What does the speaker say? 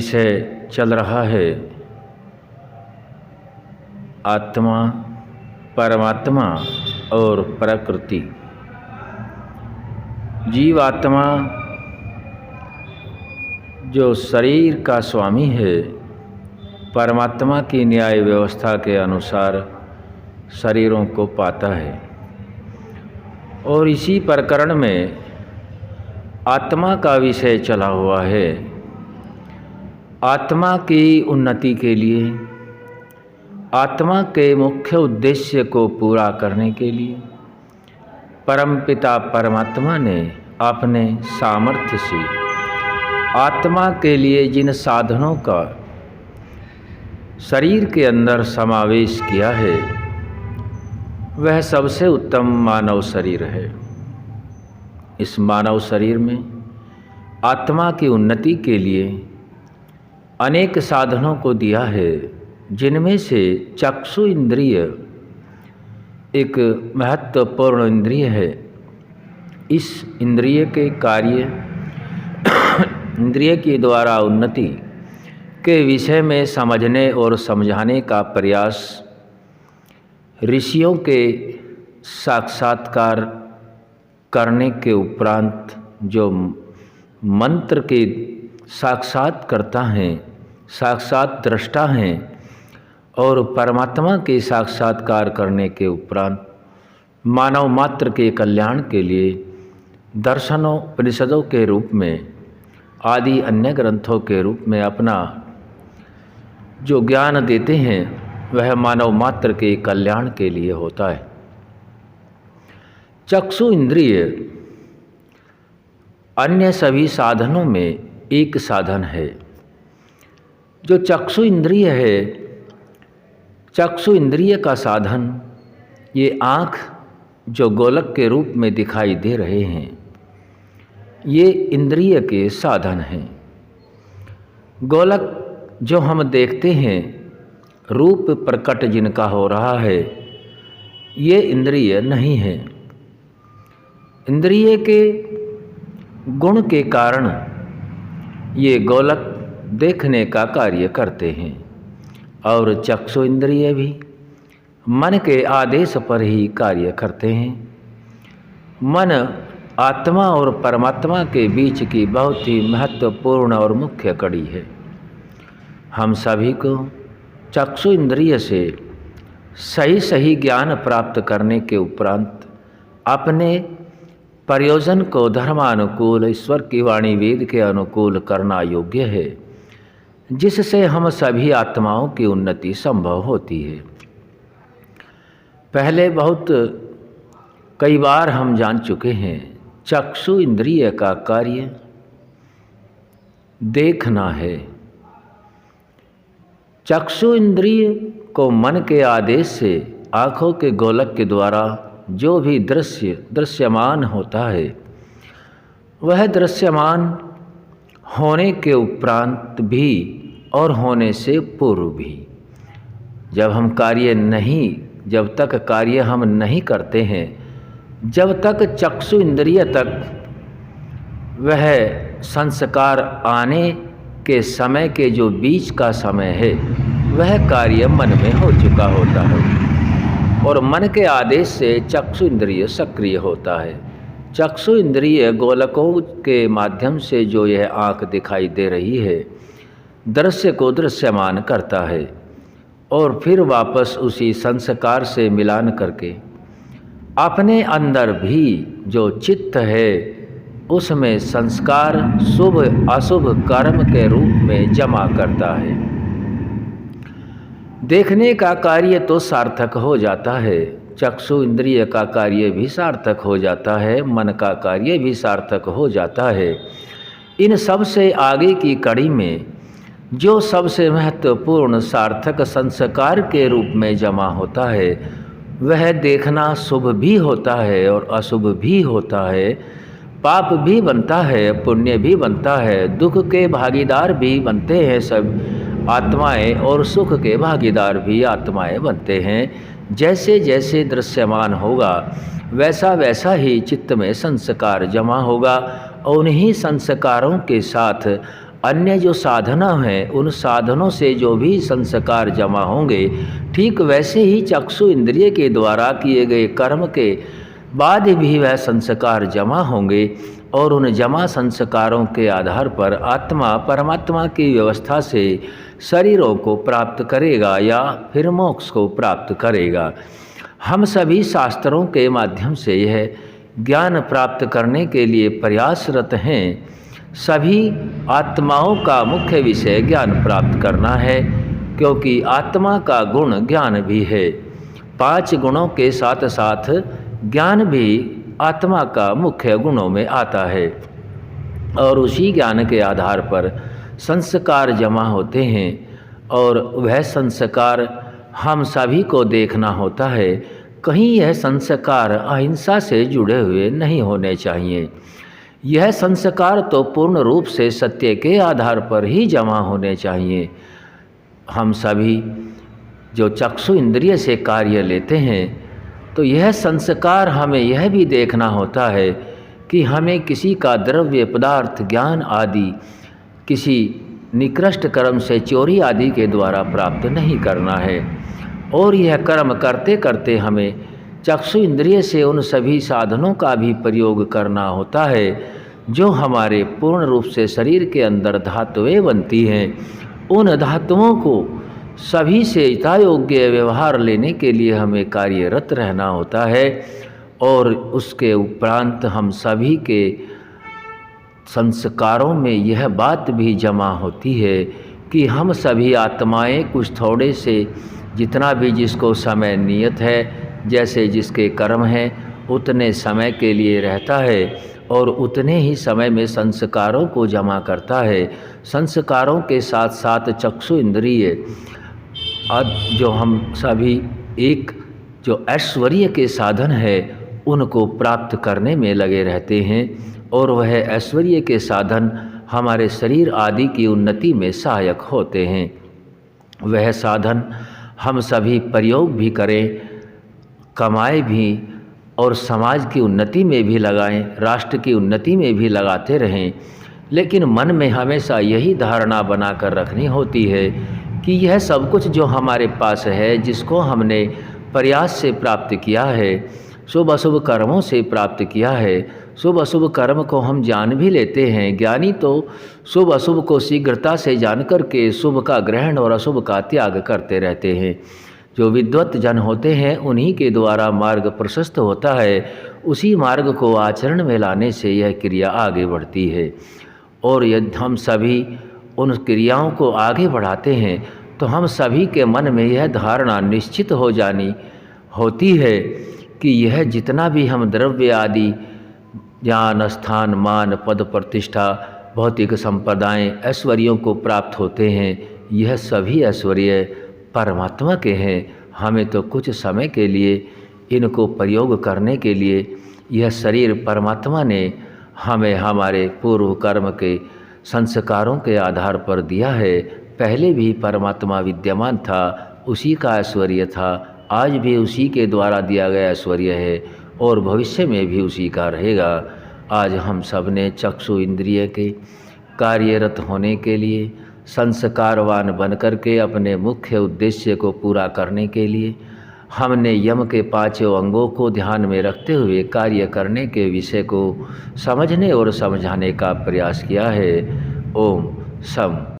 विषय चल रहा है आत्मा, परमात्मा और प्रकृति। जीवात्मा जो शरीर का स्वामी है, परमात्मा की न्याय व्यवस्था के अनुसार शरीरों को पाता है। और इसी प्रकरण में आत्मा का विषय चला हुआ है। आत्मा की उन्नति के लिए, आत्मा के मुख्य उद्देश्य को पूरा करने के लिए परमपिता परमात्मा ने अपने सामर्थ्य से आत्मा के लिए जिन साधनों का शरीर के अंदर समावेश किया है, वह सबसे उत्तम मानव शरीर है। इस मानव शरीर में आत्मा की उन्नति के लिए अनेक साधनों को दिया है, जिनमें से चक्षु इंद्रिय एक महत्वपूर्ण इंद्रिय है। इस इंद्रिय के कार्य इंद्रिय के द्वारा उन्नति के विषय में समझने और समझाने का प्रयास ऋषियों के साक्षात्कार करने के उपरांत जो मंत्र के साक्षात करता हैं, साक्षात दृष्टा हैं, और परमात्मा के साक्षात्कार करने के उपरांत मानव मात्र के कल्याण के लिए दर्शनों, उपनिषदों के रूप में, आदि अन्य ग्रंथों के रूप में अपना जो ज्ञान देते हैं, वह मानव मात्र के कल्याण के लिए होता है। चक्षु इंद्रिय अन्य सभी साधनों में एक साधन है। जो चक्षु इंद्रिय है, चक्षु इंद्रिय का साधन, ये आँख जो गोलक के रूप में दिखाई दे रहे हैं, ये इंद्रिय के साधन हैं। गोलक जो हम देखते हैं, रूप प्रकट जिनका हो रहा है, ये इंद्रिय नहीं है। इंद्रिय के गुण के कारण ये गोलक देखने का कार्य करते हैं। और चक्षु इंद्रिय भी मन के आदेश पर ही कार्य करते हैं। मन आत्मा और परमात्मा के बीच की बहुत ही महत्वपूर्ण और मुख्य कड़ी है। हम सभी को चक्षु इंद्रिय से सही सही ज्ञान प्राप्त करने के उपरांत अपने प्रयोजन को धर्मानुकूल, ईश्वर की वाणी वेद के अनुकूल करना योग्य है, जिससे हम सभी आत्माओं की उन्नति संभव होती है। पहले बहुत कई बार हम जान चुके हैं, चक्षु इंद्रिय का कार्य देखना है। चक्षु इंद्रिय को मन के आदेश से आँखों के गोलक के द्वारा जो भी दृश्यमान होता है, वह दृश्यमान होने के उपरांत भी और होने से पूर्व भी, जब तक कार्य हम नहीं करते हैं, जब तक चक्षु इंद्रिय तक वह संस्कार आने के समय के जो बीच का समय है, वह कार्य मन में हो चुका होता है और मन के आदेश से चक्षु इंद्रिय सक्रिय होता है। चक्षु इंद्रिय गोलकों के माध्यम से जो यह आँख दिखाई दे रही है, दृश्य को दृश्यमान करता है और फिर वापस उसी संस्कार से मिलान करके अपने अंदर भी जो चित्त है, उसमें संस्कार शुभ अशुभ कर्म के रूप में जमा करता है। देखने का कार्य तो सार्थक हो जाता है, चक्षु इंद्रिय का कार्य भी सार्थक हो जाता है, मन का कार्य भी सार्थक हो जाता है। इन सब से आगे की कड़ी में जो सबसे महत्वपूर्ण सार्थक संस्कार के रूप में जमा होता है, वह देखना शुभ भी होता है और अशुभ भी होता है, पाप भी बनता है, पुण्य भी बनता है, दुख के भागीदार भी बनते हैं सब आत्माएं और सुख के भागीदार भी आत्माएं बनते हैं। जैसे जैसे दृश्यमान होगा, वैसा वैसा ही चित्त में संस्कार जमा होगा और उन्हीं संस्कारों के साथ अन्य जो साधना है उन साधनों से जो भी संस्कार जमा होंगे, ठीक वैसे ही चक्षु इंद्रिय के द्वारा किए गए कर्म के बाद भी वह संस्कार जमा होंगे और उन जमा संस्कारों के आधार पर आत्मा परमात्मा की व्यवस्था से शरीरों को प्राप्त करेगा या फिर मोक्ष को प्राप्त करेगा। हम सभी शास्त्रों के माध्यम से यह ज्ञान प्राप्त करने के लिए प्रयासरत हैं। सभी आत्माओं का मुख्य विषय ज्ञान प्राप्त करना है, क्योंकि आत्मा का गुण ज्ञान भी है। 5 गुणों के साथ साथ ज्ञान भी आत्मा का मुख्य गुणों में आता है और उसी ज्ञान के आधार पर संस्कार जमा होते हैं और वह संस्कार हम सभी को देखना होता है। कहीं यह संस्कार अहिंसा से जुड़े हुए नहीं होने चाहिए। यह संस्कार तो पूर्ण रूप से सत्य के आधार पर ही जमा होने चाहिए। हम सभी जो चक्षु इंद्रिय से कार्य लेते हैं तो यह संस्कार हमें यह भी देखना होता है कि हमें किसी का द्रव्य पदार्थ ज्ञान आदि किसी निकृष्ट कर्म से चोरी आदि के द्वारा प्राप्त नहीं करना है। और यह कर्म करते करते हमें चक्षु इंद्रिय से उन सभी साधनों का भी प्रयोग करना होता है जो हमारे पूर्ण रूप से शरीर के अंदर धातुएं बनती हैं। उन धातुओं को सभी से यथायोग्य व्यवहार लेने के लिए हमें कार्यरत रहना होता है और उसके उपरांत हम सभी के संस्कारों में यह बात भी जमा होती है कि हम सभी आत्माएं कुछ थोड़े से जितना भी जिसको समय नियत है, जैसे जिसके कर्म हैं उतने समय के लिए रहता है और उतने ही समय में संस्कारों को जमा करता है। संस्कारों के साथ साथ चक्षु इंद्रिय जो हम सभी एक जो ऐश्वर्य के साधन है उनको प्राप्त करने में लगे रहते हैं और वह ऐश्वर्य के साधन हमारे शरीर आदि की उन्नति में सहायक होते हैं। वह साधन हम सभी प्रयोग भी करें, कमाए भी और समाज की उन्नति में भी लगाएं, राष्ट्र की उन्नति में भी लगाते रहें। लेकिन मन में हमेशा यही धारणा बनाकर रखनी होती है कि यह सब कुछ जो हमारे पास है, जिसको हमने प्रयास से प्राप्त किया है, शुभ अशुभ कर्मों से प्राप्त किया है, शुभ अशुभ कर्म को हम जान भी लेते हैं। ज्ञानी तो शुभ अशुभ को शीघ्रता से जान करके शुभ का ग्रहण और अशुभ का त्याग करते रहते हैं। जो विद्वत जन होते हैं उन्हीं के द्वारा मार्ग प्रशस्त होता है। उसी मार्ग को आचरण में लाने से यह क्रिया आगे बढ़ती है और यदि हम सभी उन क्रियाओं को आगे बढ़ाते हैं तो हम सभी के मन में यह धारणा निश्चित हो जानी होती है कि यह जितना भी हम द्रव्य आदि ज्ञान स्थान मान पद प्रतिष्ठा भौतिक संपदाएं ऐश्वर्यों को प्राप्त होते हैं, यह सभी ऐश्वर्य परमात्मा के हैं। हमें तो कुछ समय के लिए इनको प्रयोग करने के लिए यह शरीर परमात्मा ने हमें हमारे पूर्व कर्म के संस्कारों के आधार पर दिया है। पहले भी परमात्मा विद्यमान था, उसी का ऐश्वर्य था, आज भी उसी के द्वारा दिया गया ऐश्वर्य है और भविष्य में भी उसी का रहेगा। आज हम सब ने चक्षु इंद्रिय के कार्यरत होने के लिए संस्कारवान बनकर के अपने मुख्य उद्देश्य को पूरा करने के लिए हमने यम के 5 अंगों को ध्यान में रखते हुए कार्य करने के विषय को समझने और समझाने का प्रयास किया है। ओम सम।